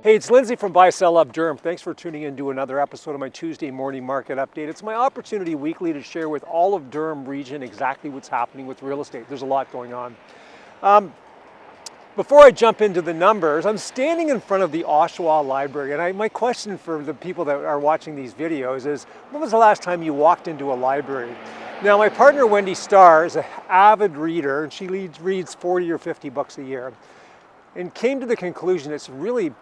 Hey, it's Lindsay from Buy Sell Love Durham. Thanks for tuning in to another episode of my Tuesday morning market update. It's my opportunity weekly to share with all of Durham region exactly what's happening with real estate. There's a lot going on. Before I jump into the numbers, I'm standing in front of the Oshawa Library, and my question for the people that are watching these videos is, when was the last time you walked into a library? Now, my partner Wendy Starr is an avid reader, and she reads 40 or 50 books a year, and came to the conclusion it's really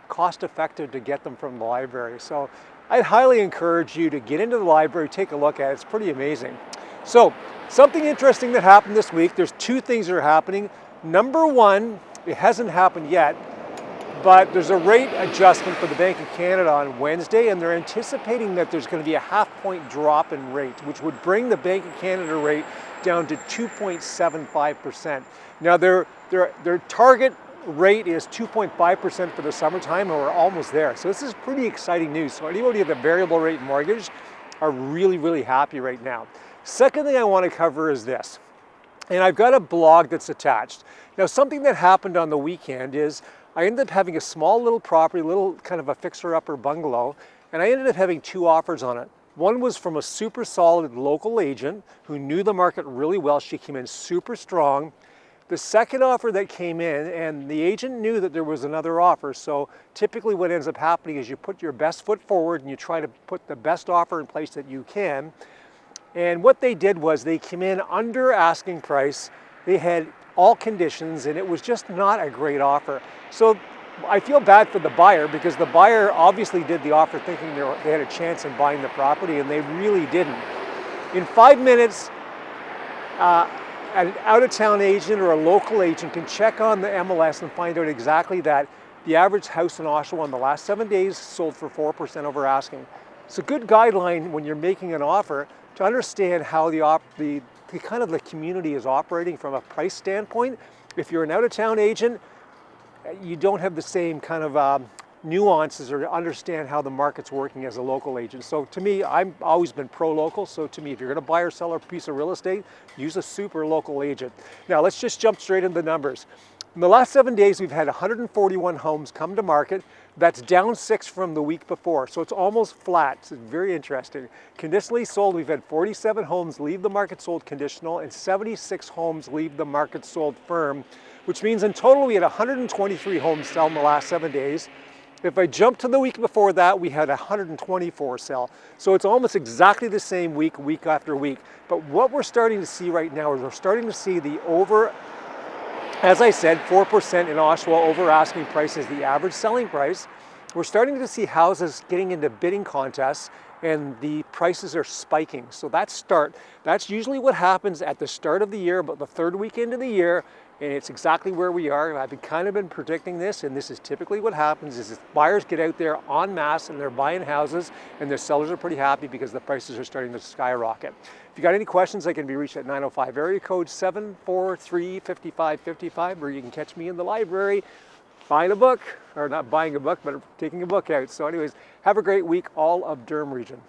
cost effective to get them from the library. So I'd highly encourage you to get into the library, take a look at it. It's pretty amazing. So something interesting that happened this week, there's two things that are happening. Number one, it hasn't happened yet, but there's a rate adjustment for the Bank of Canada on Wednesday, and they're anticipating that there's going to be a half-point drop in rate, which would bring the Bank of Canada rate down to 2.75%. Now their target rate is 2.5% for the summertime, and we're almost there. So this is pretty exciting news. So anybody with a variable rate mortgage are really happy right now. Second thing I want to cover is this, and I've got a blog that's attached. Now, something that happened on the weekend is I ended up having a small little property, little kind of a fixer-upper bungalow, and I ended up having two offers on it. One was from a super solid local agent who knew the market really well. She came in super strong. The second offer that came in, and the agent knew that there was another offer, so typically what ends up happening is you put your best foot forward and you try to put the best offer in place that you can. And what they did was they came in under asking price. They had all conditions, and it was just not a great offer. So I feel bad for the buyer, because the buyer obviously did the offer thinking they had a chance in buying the property, and they really didn't. In 5 minutes, an out-of-town agent or a local agent can check on the MLS and find out exactly that the average house in Oshawa in the last 7 days sold for 4% over asking. It's a good guideline when you're making an offer to understand how the kind of the community is operating from a price standpoint. If you're an out-of-town agent, you don't have the same kind of nuances or to understand how the market's working as a local agent. So to me, I've always been pro-local. So to me, if you're going to buy or sell a piece of real estate, use a super local agent. Now let's just jump straight into the numbers. In the last 7 days, we've had 141 homes come to market. That's down 6 from the week before, so it's almost flat. It's very interesting. Conditionally sold, we've had 47 homes leave the market sold conditional, and 76 homes leave the market sold firm, which means in total we had 123 homes sell in the last 7 days. If I jump to the week before that, we had 124 sell. So it's almost exactly the same week after week. But what we're starting to see right now is we're starting to see the as I said, 4% in Oshawa over asking price is the average selling price. We're starting to see houses getting into bidding contests, and the prices are spiking. So that's usually what happens at the start of the year, about the third weekend of the year, and it's exactly where we are. I've been predicting this, and this is typically what happens is buyers get out there en masse and they're buying houses, and their sellers are pretty happy because the prices are starting to skyrocket. If you got any questions, I can be reached at 905 area code 743-5555, or you can catch me in the library buying a book, or not buying a book, but taking a book out. So anyways, have a great week, all of Durham region.